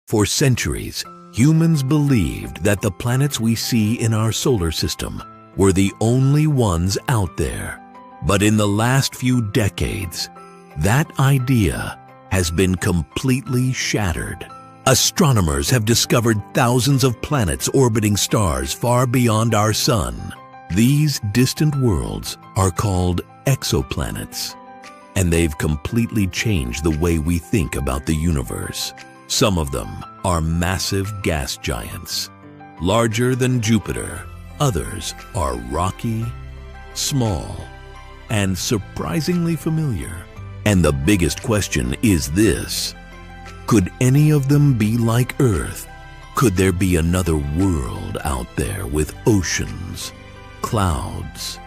For centuries, humans believed that the planets we see in our solar system were the only ones out there. But in the last few decades, that idea has been completely shattered. Astronomers have discovered thousands of planets orbiting stars far beyond our sun. These distant worlds are called exoplanets, and they've completely changed the way we think about the universe. Some of them are massive gas giants, larger than Jupiter. Others are rocky, small, and surprisingly familiar. And the biggest question is this: could any of them be like Earth? Could there be another world out there with oceans, clouds,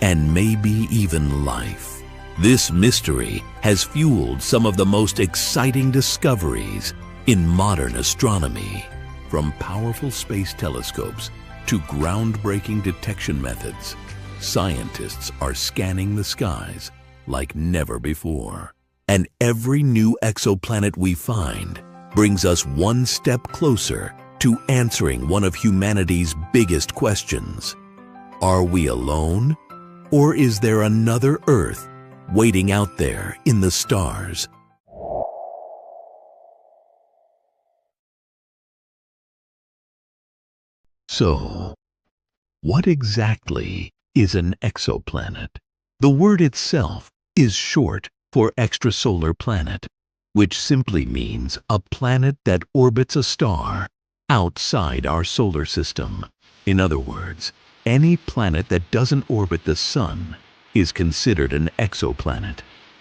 and maybe even life? This mystery has fueled some of the most exciting discoveries in modern astronomy. From powerful space telescopes to groundbreaking detection methods, scientists are scanning the skies like never before. And every new exoplanet we find brings us one step closer to answering one of humanity's biggest questions. Are we alone? Or is there another Earth waiting out there in the stars? So, what exactly is an exoplanet? The word itself is short for extrasolar planet, which simply means a planet that orbits a star outside our solar system. In other words, any planet that doesn't orbit the sun is considered an exoplanet.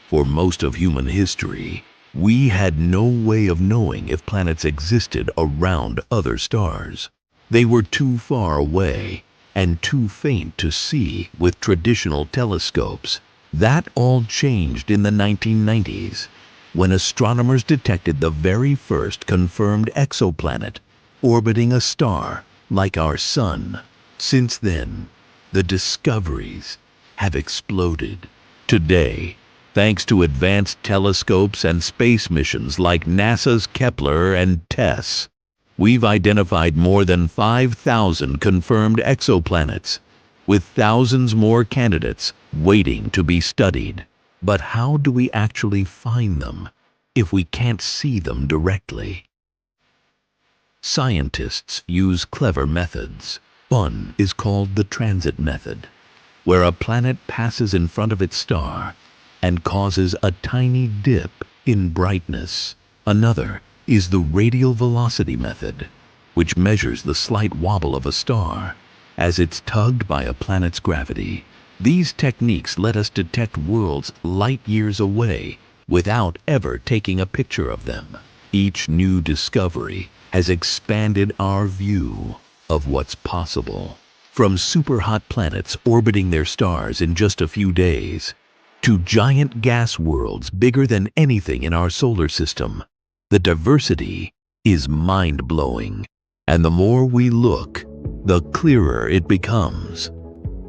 For most of human history, we had no way of knowing if planets existed around other stars. They were too far away and too faint to see with traditional telescopes. That all changed in the 1990s, when astronomers detected the very first confirmed exoplanet orbiting a star like our sun. Since then, the discoveries have exploded. Today, thanks to advanced telescopes and space missions like NASA's Kepler and TESS, we've identified more than 5,000 confirmed exoplanets, with thousands more candidates waiting to be studied. But how do we actually find them if we can't see them directly? Scientists use clever methods. One is called the transit method, where a planet passes in front of its star and causes a tiny dip in brightness. Another is the radial velocity method, which measures the slight wobble of a star as it's tugged by a planet's gravity. These techniques let us detect worlds light years away without ever taking a picture of them. Each new discovery has expanded our view of what's possible. From super-hot planets orbiting their stars in just a few days, to giant gas worlds bigger than anything in our solar system, the diversity is mind-blowing. And the more we look, the clearer it becomes.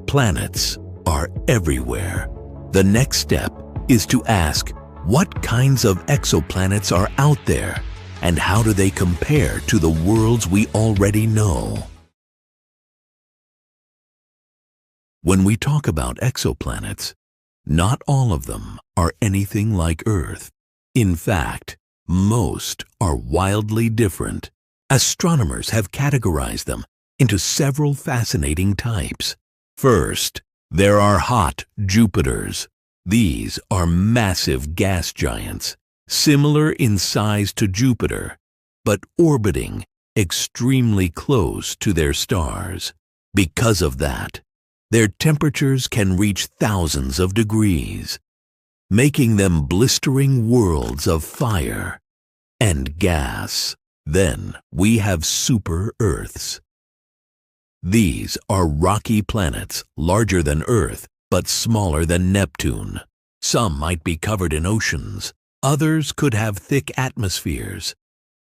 Planets are everywhere. The next step is to ask, what kinds of exoplanets are out there, and how do they compare to the worlds we already know? When we talk about exoplanets, not all of them are anything like Earth. In fact, most are wildly different. Astronomers have categorized them into several fascinating types. First, there are hot Jupiters. These are massive gas giants, similar in size to Jupiter, but orbiting extremely close to their stars. Because of that, their temperatures can reach thousands of degrees, making them blistering worlds of fire and gas. Then we have super-Earths. These are rocky planets larger than Earth but smaller than Neptune. Some might be covered in oceans, others could have thick atmospheres,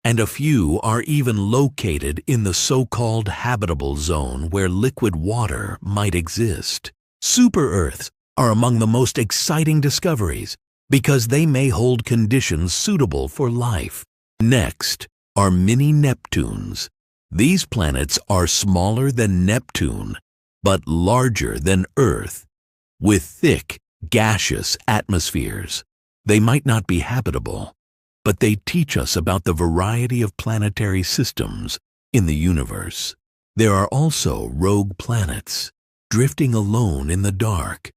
and a few are even located in the so-called habitable zone where liquid water might exist. Super-Earths are among the most exciting discoveries because they may hold conditions suitable for life. Next are mini Neptunes. These planets are smaller than Neptune, but larger than Earth, with thick, gaseous atmospheres. They might not be habitable, but they teach us about the variety of planetary systems in the universe. There are also rogue planets, drifting alone in the dark,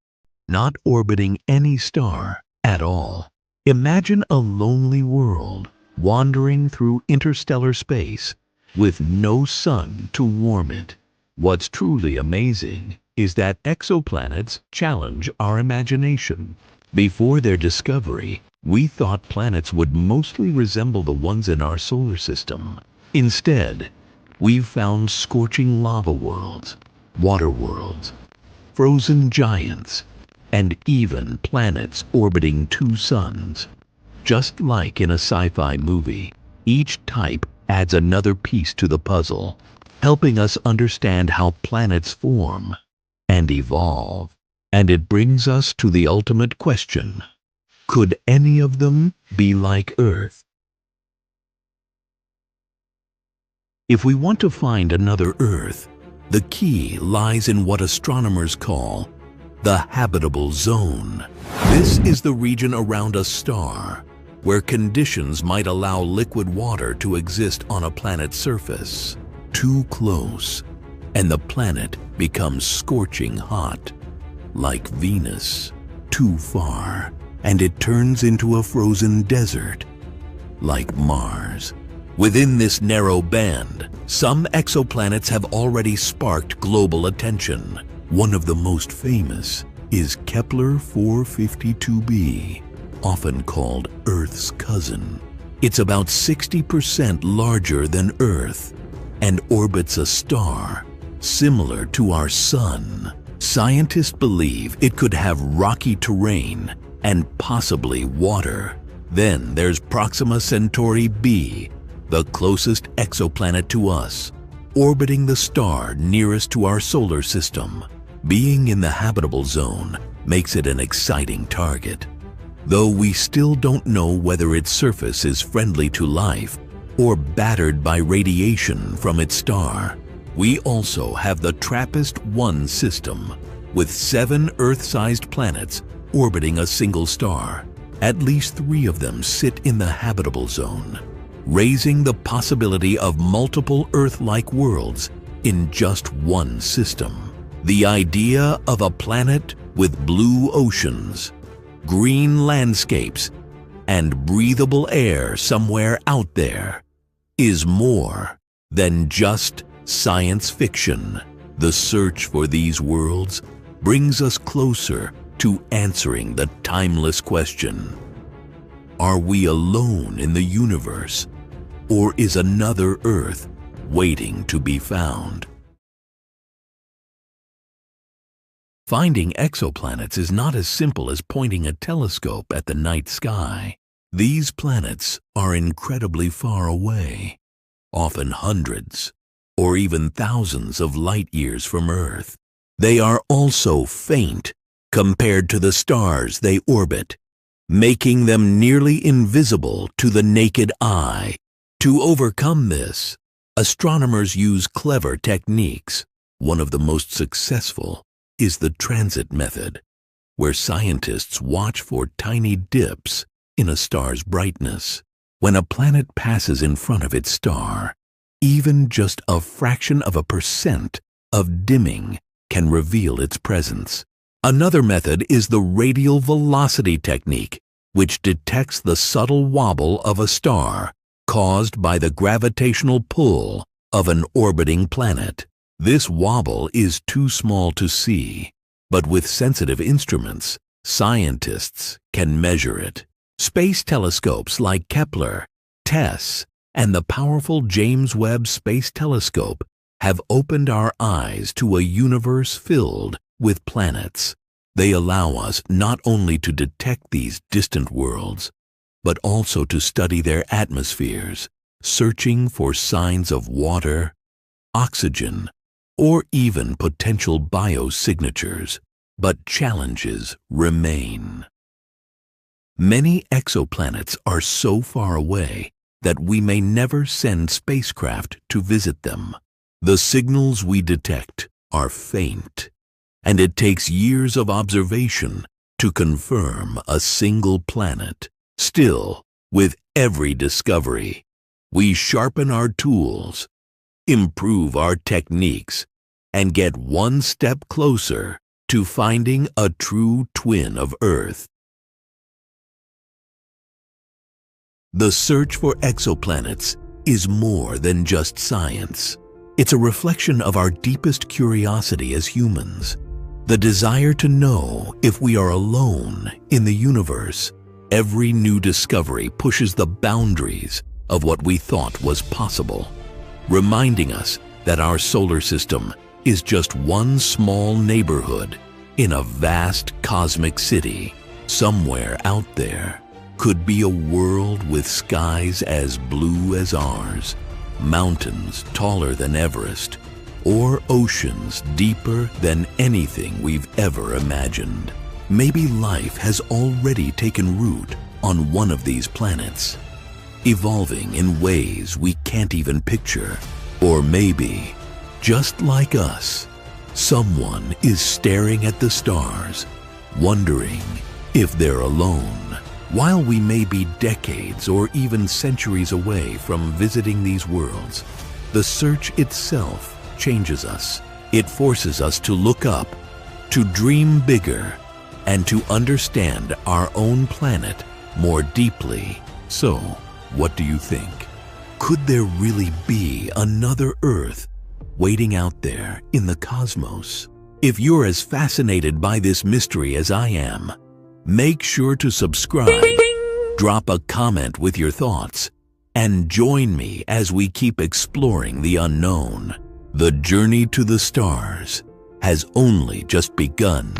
not orbiting any star at all. Imagine a lonely world wandering through interstellar space with no sun to warm it. What's truly amazing is that exoplanets challenge our imagination. Before their discovery, we thought planets would mostly resemble the ones in our solar system. Instead, we've found scorching lava worlds, water worlds, frozen giants, and even planets orbiting two suns. Just like in a sci-fi movie, each type adds another piece to the puzzle, helping us understand how planets form and evolve. And it brings us to the ultimate question: could any of them be like Earth? If we want to find another Earth, the key lies in what astronomers call the habitable zone. This is the region around a star where conditions might allow liquid water to exist on a planet's surface. Too close, and the planet becomes scorching hot, like Venus. Too far, and it turns into a frozen desert, like Mars. Within this narrow band, some exoplanets have already sparked global attention. One of the most famous is Kepler 452b, often called Earth's cousin. It's about 60% larger than Earth and orbits a star similar to our Sun. Scientists believe it could have rocky terrain and possibly water. Then there's Proxima Centauri b, the closest exoplanet to us, orbiting the star nearest to our solar system. Being in the habitable zone makes it an exciting target, though we still don't know whether its surface is friendly to life or battered by radiation from its star. We also have the TRAPPIST-1 system, with 7 Earth-sized planets orbiting a single star. At least 3 of them sit in the habitable zone, raising the possibility of multiple Earth-like worlds in just one system. The idea of a planet with blue oceans, green landscapes, and breathable air somewhere out there is more than just science fiction. The search for these worlds brings us closer to answering the timeless question: are we alone in the universe, or is another Earth waiting to be found? Finding exoplanets is not as simple as pointing a telescope at the night sky. These planets are incredibly far away, often hundreds or even thousands of light years from Earth. They are also faint compared to the stars they orbit, making them nearly invisible to the naked eye. To overcome this, astronomers use clever techniques. One of the most successful is the transit method, where scientists watch for tiny dips in a star's brightness. When a planet passes in front of its star, even just a fraction of a % of dimming can reveal its presence. Another method is the radial velocity technique, which detects the subtle wobble of a star caused by the gravitational pull of an orbiting planet. This wobble is too small to see, but with sensitive instruments, scientists can measure it. Space telescopes like Kepler, TESS, and the powerful James Webb Space Telescope have opened our eyes to a universe filled with planets. They allow us not only to detect these distant worlds, but also to study their atmospheres, searching for signs of water, oxygen, or even potential biosignatures. But challenges remain. Many exoplanets are so far away that we may never send spacecraft to visit them. The signals we detect are faint, and it takes years of observation to confirm a single planet. Still, with every discovery, we sharpen our tools, improve our techniques, and get one step closer to finding a true twin of Earth. The search for exoplanets is more than just science. It's a reflection of our deepest curiosity as humans, the desire to know if we are alone in the universe. Every new discovery pushes the boundaries of what we thought was possible, reminding us that our solar system is just one small neighborhood in a vast cosmic city. Somewhere out there could be a world with skies as blue as ours, mountains taller than Everest, or oceans deeper than anything we've ever imagined. Maybe life has already taken root on one of these planets, evolving in ways we can't even picture. Or maybe, just like us, someone is staring at the stars, wondering if they're alone. While we may be decades or even centuries away from visiting these worlds, the search itself changes us. It forces us to look up, to dream bigger, and to understand our own planet more deeply. So, what do you think? Could there really be another Earth waiting out there in the cosmos? If you're as fascinated by this mystery as I am, make sure to subscribe, drop a comment with your thoughts, and join me as we keep exploring the unknown. The journey to the stars has only just begun.